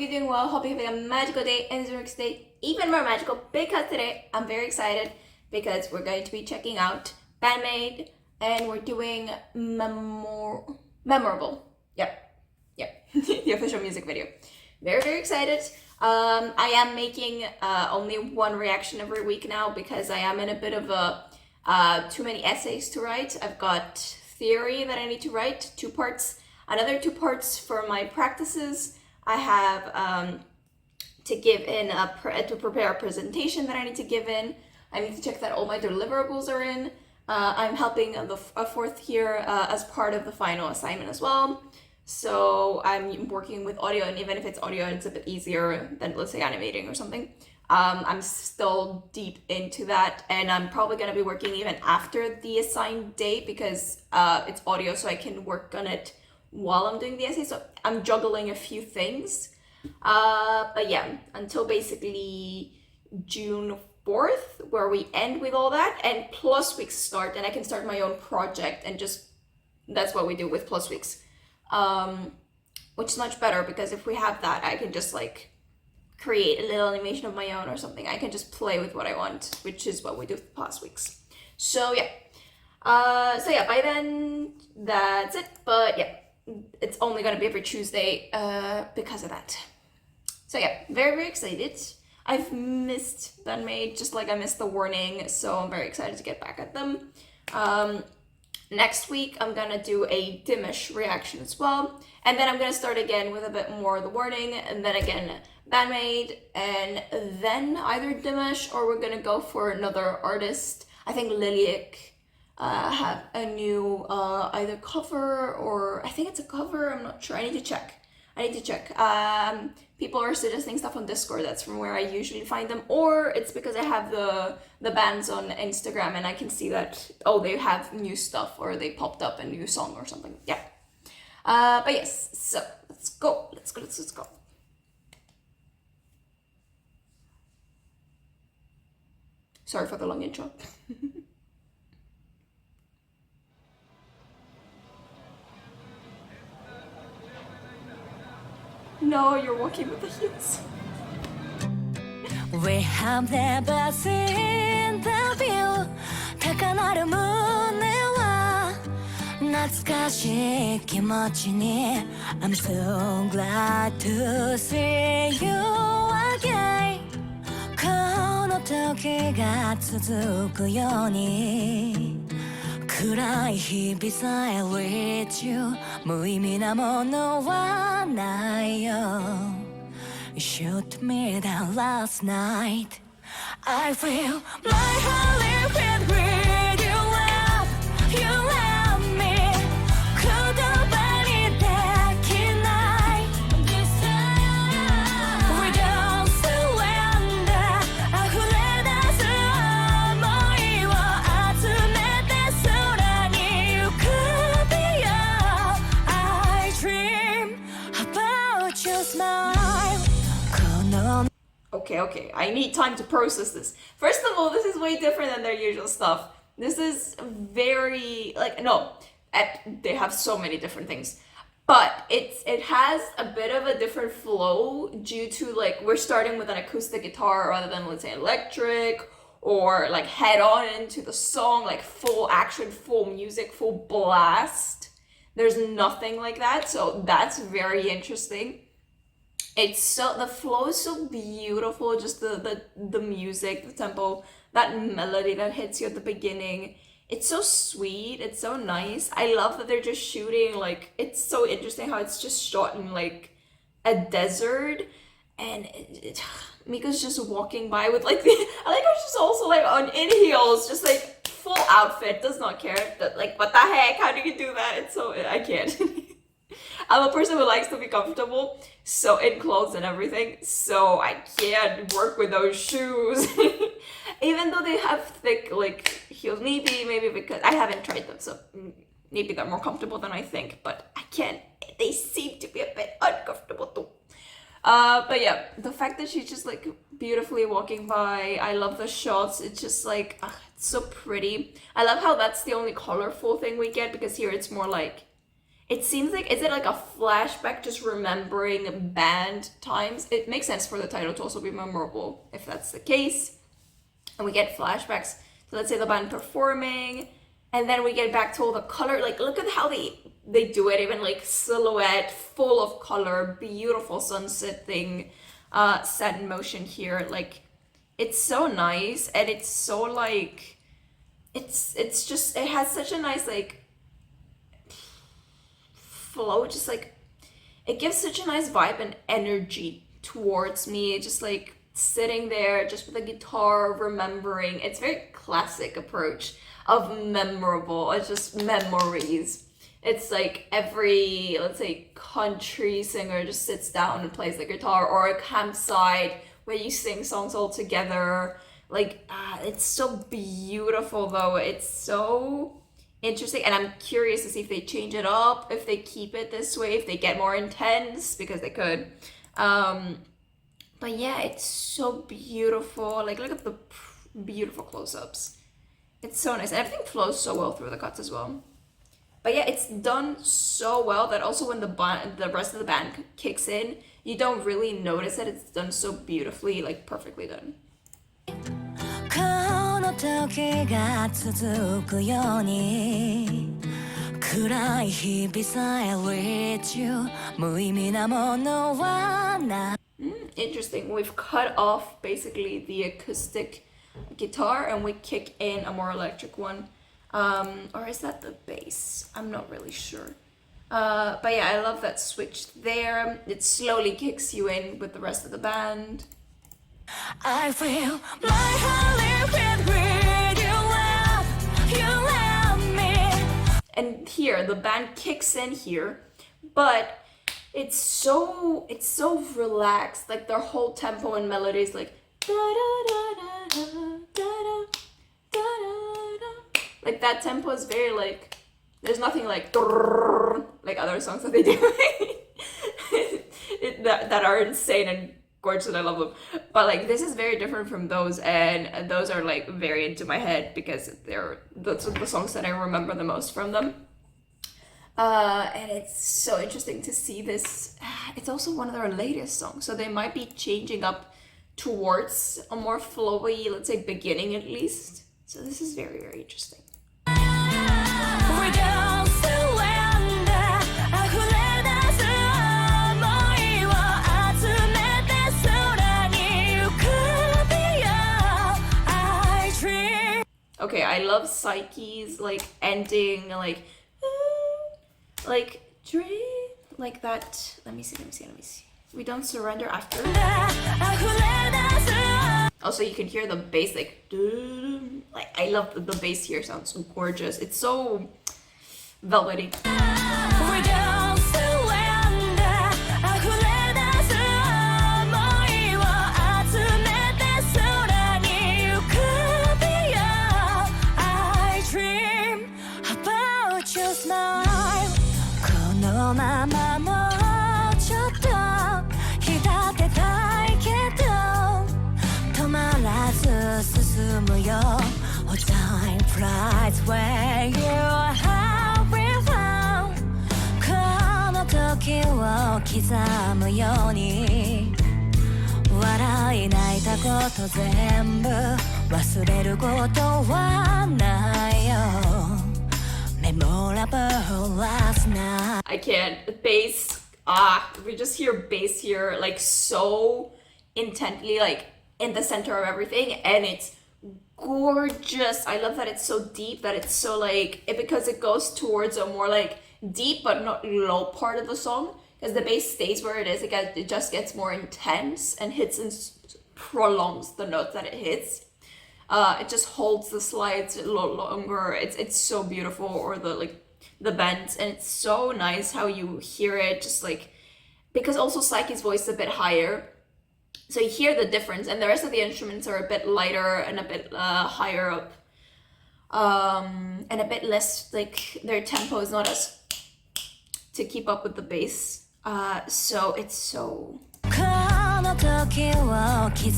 you're doing well. Hope you're having a magical day and the next day even more magical because today I'm very excited because we're going to be checking out BAND-MAID and we're doing memorable. Yep. The official music video. Very excited. I am making only one reaction every week now because I am in a bit of a too many essays to write. I've got theory that I need to write, 2 parts, another 2 parts for my practices. I have to give in to prepare a presentation that I need to give in. I need to check that all my deliverables are in. I'm helping a 4th year as part of the final assignment as well. So I'm working with audio, and even if it's audio, it's a bit easier than, let's say, animating or something. I'm still deep into that, and I'm probably going to be working even after the assigned date because it's audio, so I can work on it while I'm doing the essay. So I'm juggling a few things. But yeah, until basically June 4th, where we end with all that, and plus weeks start, and I can start my own project, and just that's what we do with plus weeks. Which is much better because if we have that, I can just like create a little animation of my own or something. I can just play with what I want, which is what we do with past weeks. So yeah, by then that's it. But yeah, it's only gonna be every Tuesday because of that. So yeah, very excited. I've missed BAND-MAID just like I missed the warning, so I'm very excited to get back at them. Next week, I'm gonna do a Dimish reaction as well. And then I'm gonna start again with a bit more of the warning, and then again, BAND-MAID, and then either Dimish or we're gonna go for another artist. I think Lilyik have a new either cover or I think it's a cover, I'm not sure, I need to check. People are suggesting stuff on Discord, that's from where I usually find them, or it's because I have the bands on Instagram and I can see that, oh, they have new stuff or they popped up a new song or something. Yeah. But yes, so let's go. Sorry for the long intro. No, you're walking with the heels. We have never seen the view 高鳴る胸は懐かしい気持ちに I'm so glad to see you again この時が続くように暗い日々さえ reach you 無意味なものはないよ You shot me down last night I feel my heart living with you love You love me 言葉にできない We don't surrender 溢れ出す想いを集めて空に行く Beyond I dream about your smile Okay, I need time to process this. First of all, this is way different than their usual stuff. This is very, they have so many different things. But it has a bit of a different flow due to, like, we're starting with an acoustic guitar rather than, let's say, electric, or, like, head on into the song, like, full action, full music, full blast. There's nothing like that, so that's very interesting. It's so, the flow is so beautiful, just the music, the tempo, that melody that hits you at the beginning. It's so sweet, it's so nice. I love that they're just shooting, like, it's so interesting how it's just shot in, like, a desert. And Mika's just walking by with, like, I like how she's also, like, in heels, just, like, full outfit, does not care. That, like, what the heck, how do you do that? It's so, I can't. I'm a person who likes to be comfortable, so in clothes and everything, so I can't work with those shoes. Even though they have thick, like, heels, maybe because I haven't tried them, so maybe they're more comfortable than I think, but I can't, they seem to be a bit uncomfortable too. But yeah, the fact that she's just, like, beautifully walking by, I love the shots, it's just like, it's so pretty. I love how that's the only colorful thing we get, because here it's more like, it seems like, is it like a flashback, just remembering band times? It makes sense for the title to also be memorable if that's the case. And we get flashbacks to, let's say, the band performing, and then we get back to all the color. Like, look at how they do it, even like silhouette, full of color, beautiful sunset thing set in motion here. Like, it's so nice, and it's so like, it's just, it has such a nice like flow, just like, it gives such a nice vibe and energy towards me, just like sitting there just with the guitar, remembering. It's very classic approach of memorable, it's just memories. It's like every, let's say, country singer just sits down and plays the guitar, or a campsite where you sing songs all together. Like, it's so beautiful though. It's so interesting, and I'm curious to see if they change it up, if they keep it this way, if they get more intense, because they could. But yeah, it's so beautiful. Like, look at the beautiful close-ups. It's so nice, and everything flows so well through the cuts as well. But yeah, it's done so well that also when the rest of the band kicks in, you don't really notice that it's done so beautifully, like perfectly done. この時が続くように暗い日々さえ reach you 無意味なものはない Interesting. We've cut off basically the acoustic guitar and we kick in a more electric one. Or is that the bass? I'm not really sure. But yeah, I love that switch there. It slowly kicks you in with the rest of the band. I feel my heart with you love me. And here, the band kicks in here, but it's so relaxed. Like, their whole tempo and melody is like da da da da da da da da. Like, that tempo is very like, there's nothing like other songs that they do that are insane and gorgeous, and I love them. But like, this is very different from those, and those are like very into my head because they're the songs that I remember the most from them. And it's so interesting to see this. It's also one of their latest songs, so they might be changing up towards a more flowy, let's say, beginning at least. So this is very, very interesting. We don't surrender 溢れ出す想いを集めて空に浮かべよう I dream Okay, I love Psyche's like ending, like dream, like that. Let me see. We don't surrender after. 溢れ出す Also, you can hear the bass, like I love the bass here. Sounds so gorgeous. It's so velvety. We don't surrender 溢れ出す想いを集めて空に浮かべよう I dream about your smile このままもうちょっと浸ってたいけど止まらず進むよ Oh time flies where you have been found この時を刻むように笑い泣いたこと全部忘れることはないよ Memorable last night I can't. Bass. We just hear bass here, like so intently, like in the center of everything, and it's gorgeous. I love that it's so deep, that it's so like because it goes towards a more like deep but not low part of the song, because the bass stays where it is. It just gets more intense and hits and prolongs the notes that it hits. It just holds the slides a lot longer. It's so beautiful, or the bends, and it's so nice how you hear it, just like, because also Psyche's voice is a bit higher, so you hear the difference, and the rest of the instruments are a bit lighter and a bit higher up, and a bit less, like their tempo is not as to keep up with the bass, so it's so この時を刻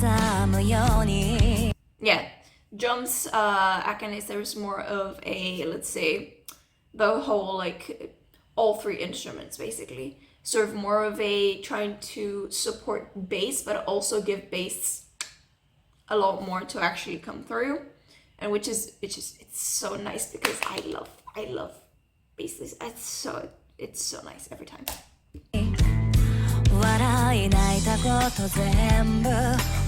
むように yeah. Drums, Akane's, there's more of a, let's say, the whole like all three instruments basically. Sort of more of a trying to support bass, but also give bass a lot more to actually come through, and which is it's so nice because I love bass. It's so nice every time. 笑い泣いたこと全部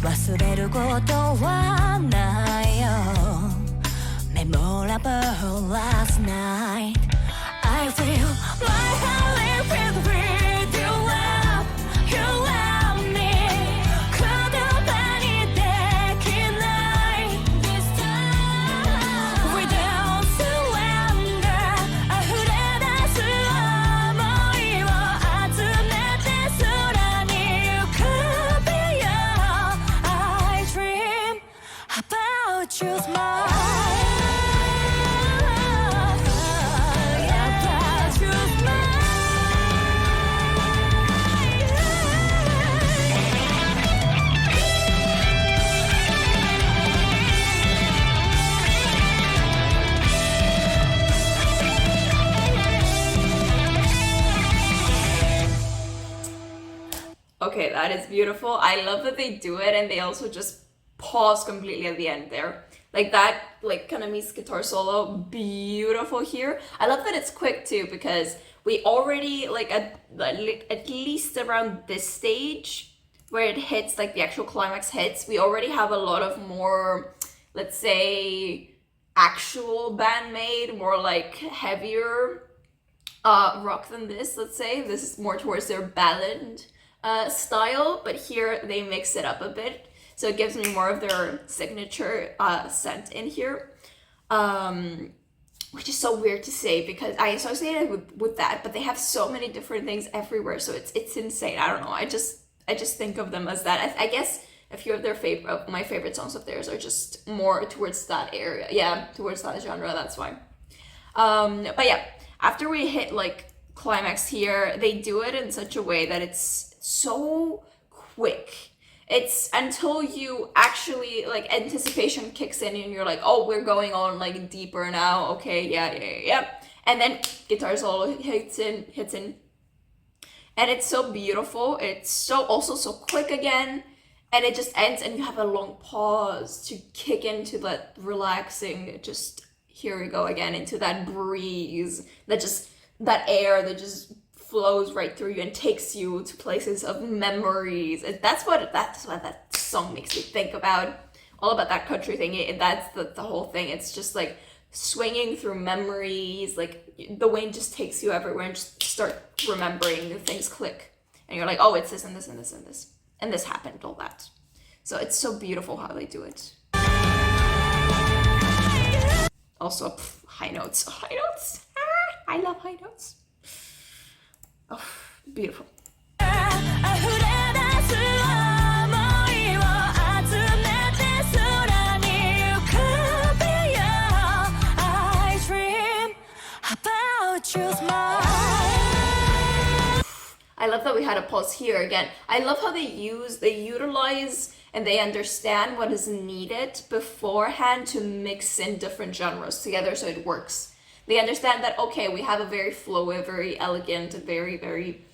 忘れることはないよ Memorable last night I feel like I live with you love me 言葉にできない This time We don't surrender 溢れ出す想いを集めて空に浮かべよう I dream about you smile Okay, that is beautiful. I love that they do it and they also just pause completely at the end there. Like that, like Kanami's guitar solo, beautiful here. I love that it's quick too because we already, like at least around this stage where it hits, like the actual climax hits, we already have a lot of more, let's say, actual BAND-MAID, more like heavier rock than this, let's say. This is more towards their ballad style, but here they mix it up a bit, so it gives me more of their signature scent in here, which is so weird to say because I associate it with that, but they have so many different things everywhere, so it's insane. I don't know, I just think of them as that. I guess a few of my favorite songs of theirs are just more towards that area, yeah, towards that genre, that's why. But yeah, after we hit like climax here, they do it in such a way that it's so quick. It's until you actually, like, anticipation kicks in and you're like, oh, we're going on like deeper now, okay, yeah, and then guitar solo hits in, and it's so beautiful. It's also so quick again, and it just ends and you have a long pause to kick into that relaxing, just here we go again, into that breeze, that air that just flows right through you and takes you to places of memories. That's what that song makes me think about. All about that country thing. That's the whole thing. It's just like swinging through memories. Like the wind just takes you everywhere and just start remembering. The things click. And you're like, oh, it's this and this and this and this. And this happened, all that. So it's so beautiful how they do it. Also, high notes. High notes. I love high notes. Oh, beautiful. I love that we had a pause here again. I love how they utilize and they understand what is needed beforehand to mix in different genres together so it works. They understand that, okay, we have a very flowy, very elegant, very, very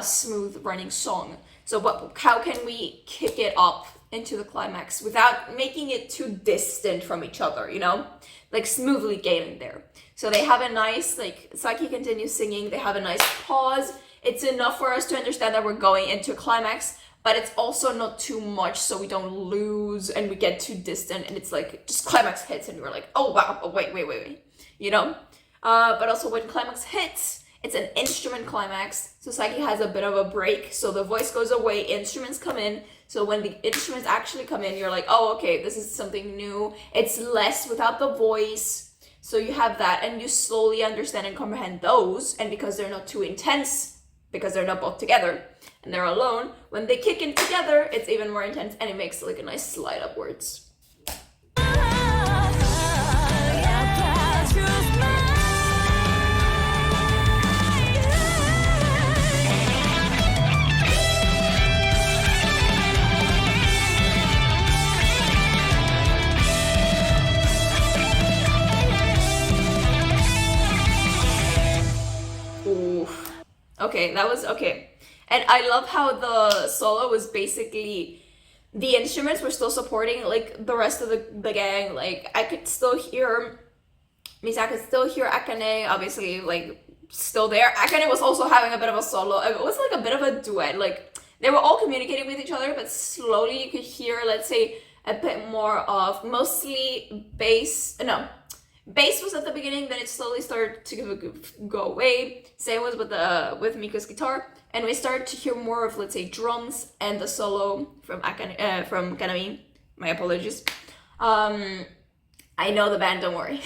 smooth running song. So how can we kick it up into the climax without making it too distant from each other, you know? Like smoothly getting there. So they have a nice, like, Saki continues singing, they have a nice pause. It's enough for us to understand that we're going into a climax, but it's also not too much so we don't lose and we get too distant and it's like just climax hits and we're like, oh wow, oh, wait, you know? But also when climax hits, it's an instrument climax, so Saki has a bit of a break, so the voice goes away, instruments come in, so when the instruments actually come in, you're like, oh, okay, this is something new, it's less without the voice, so you have that, and you slowly understand and comprehend those, and because they're not too intense, because they're not both together, and they're alone, when they kick in together, it's even more intense, and it makes like a nice slide upwards. Okay, that was okay. And I love how the solo was basically the instruments were still supporting like the rest of the gang. Like I could still hear Misa, I could still hear Akane, obviously, like still there. Akane was also having a bit of a solo. It was like a bit of a duet. Like they were all communicating with each other, but slowly you could hear, let's say, a bit more of mostly bass. No, bass was at the beginning, then it slowly started to go away. Same was with Miko's guitar, and we started to hear more of, let's say, drums and the solo from Akane, from Kanami. My apologies. I know the band, don't worry.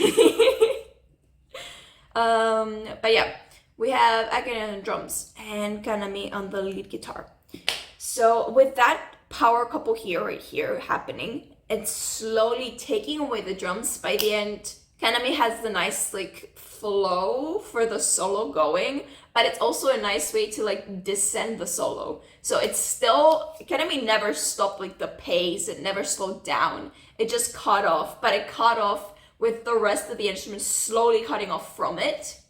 But yeah, we have Akane on drums and Kanami on the lead guitar. So with that power couple here, right here, happening, and slowly taking away the drums, by the end, Kanami has the nice like flow for the solo going, but it's also a nice way to like descend the solo. So it's still, Kanami never stopped like the pace, it never slowed down. It just cut off, but it cut off with the rest of the instruments slowly cutting off from it.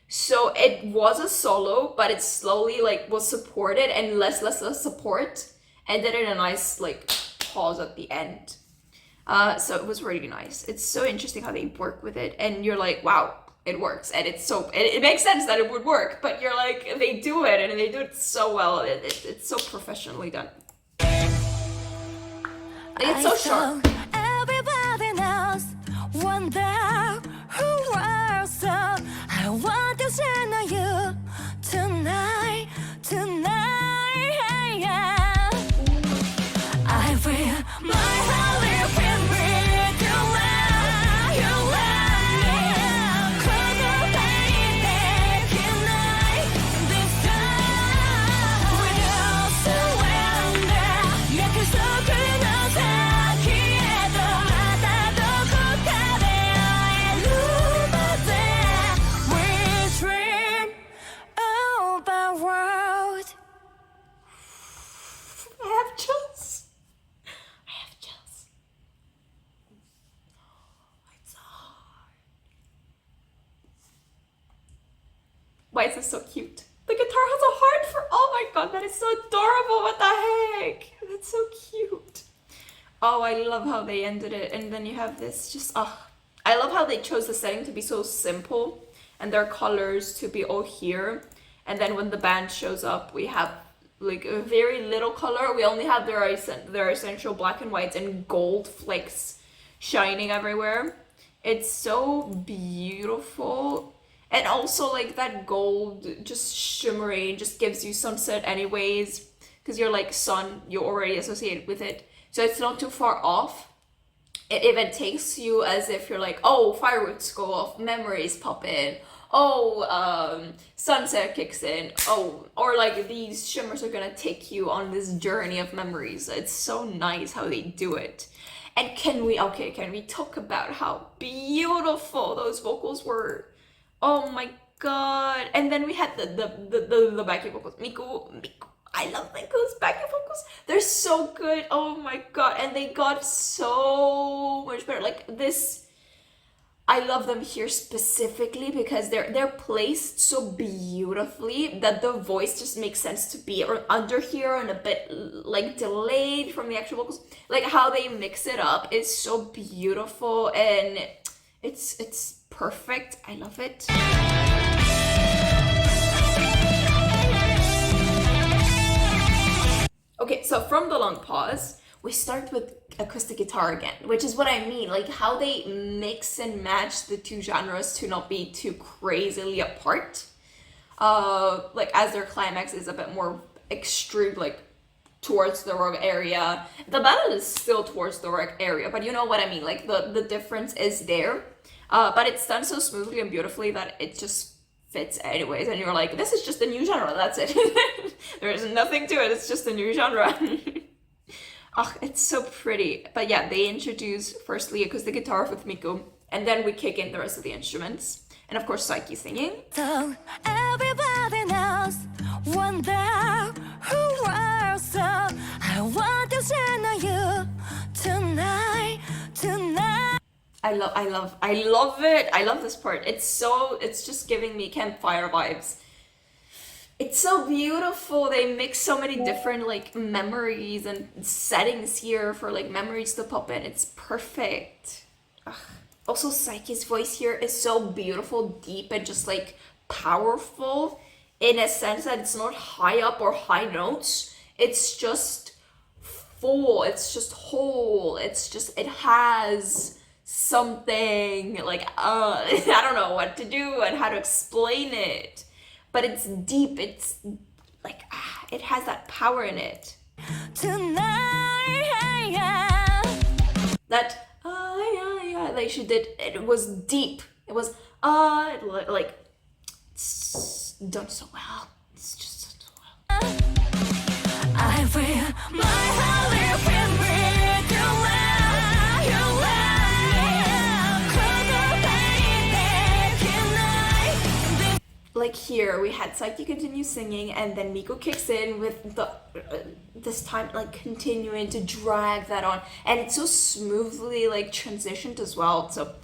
So it was a solo, but it slowly like was supported and less support, and then in a nice like pause at the end. So it was really nice. It's so interesting how they work with it, and you're like, wow, it works, and it makes sense that it would work, but you're like, they do it, and they do it so well. It's so professionally done. Like, it's so sharp. Everybody knows wonder who was so I want to send you tonight. Yeah. I feel my heart will beat you when you let me close the pain taking night this time without surrender. 약속の先へとまたどこかで会えるまで We dream over world. I have chills. I have chills. It's hard. Why is this so cute? The guitar has a heart for. Oh my god, that is so adorable. What the heck? That's so cute. Oh, I love how they ended it. And then you have this just. I love how they chose the setting to be so simple and their colors to be all here. And then when the band shows up, we have like a very little color. We only have their essential black and whites and gold flakes shining everywhere. It's so beautiful. And also like that gold just shimmering just gives you sunset anyways, because you're like sun, you already associate with it. So it's not too far off. It even takes you as if you're like, oh, fireworks go off, memories pop in. Oh, sunset kicks in. Oh, or like these shimmers are gonna take you on this journey of memories. It's so nice how they do it. And can we talk about how beautiful those vocals were? Oh my god. And then we had the backing vocals. Miku, I love Miku's backing vocals. They're so good. Oh my god. And they got so much better. Like this, I love them here specifically because they're placed so beautifully that the voice just makes sense to be under here and a bit like delayed from the actual vocals. Like how they mix it up is so beautiful and it's perfect. I love it. Okay, so from the long pause, we start with acoustic guitar again, which is what I mean, like how they mix and match the two genres to not be too crazily apart. Like as their climax is a bit more extreme, like towards the rock area. The ballad is still towards the rock area, but you know what I mean, like the difference is there. But it's done so smoothly and beautifully that it just fits anyways, and you're like, this is just a new genre, that's it. There is nothing to it, it's just a new genre. Oh, it's so pretty. But yeah, they introduce firstly acoustic guitar with Miku, and then we kick in the rest of the instruments. And of course, Psyche singing. So everybody knows wonder who was so I want to send you tonight. I love it. I love this part. It's just giving me campfire vibes. It's so beautiful. They mix so many different like memories and settings here for like memories to pop in. It's perfect. Ugh. Also, Psyche's voice here is so beautiful, deep, and just like powerful in a sense that it's not high up or high notes. It's just full. It's just whole. It's just, it has something like, I don't know what to do and how to explain it. But it's deep. It's like, it has that power in it. That like she did, it was deep. It was like it's done so well. It's just so well. I feel my heart like here we had Psyche continue singing and then Miko kicks in with the this time like continuing to drag that on, and it's so smoothly like transitioned as well, so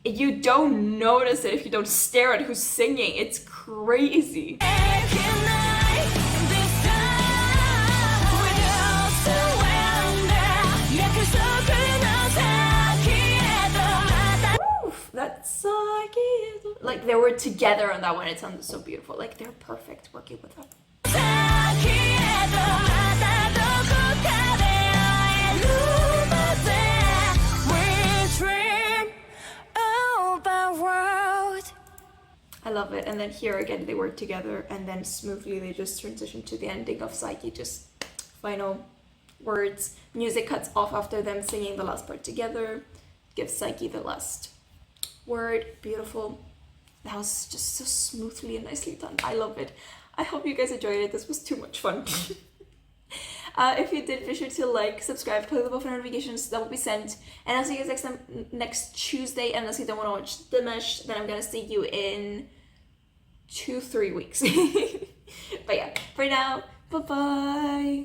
you don't notice it if you don't stare at who's singing. It's crazy. That's Psyche. Like they were together on that one. It sounded so beautiful. Like they're perfect working with them. I love it. And then here again they work together, and then smoothly they just transition to the ending of Psyche. Just final words. Music cuts off after them singing the last part together. Gives Psyche the last word. Beautiful. That was just so smoothly and nicely done. I love it. I hope you guys enjoyed it. This was too much fun. If you did, be sure to like, subscribe, click the bell for notifications that will be sent. And I'll see you guys next Tuesday. Unless you don't want to watch the mesh, then I'm gonna see you in 2-3 weeks. But yeah, for now, bye bye.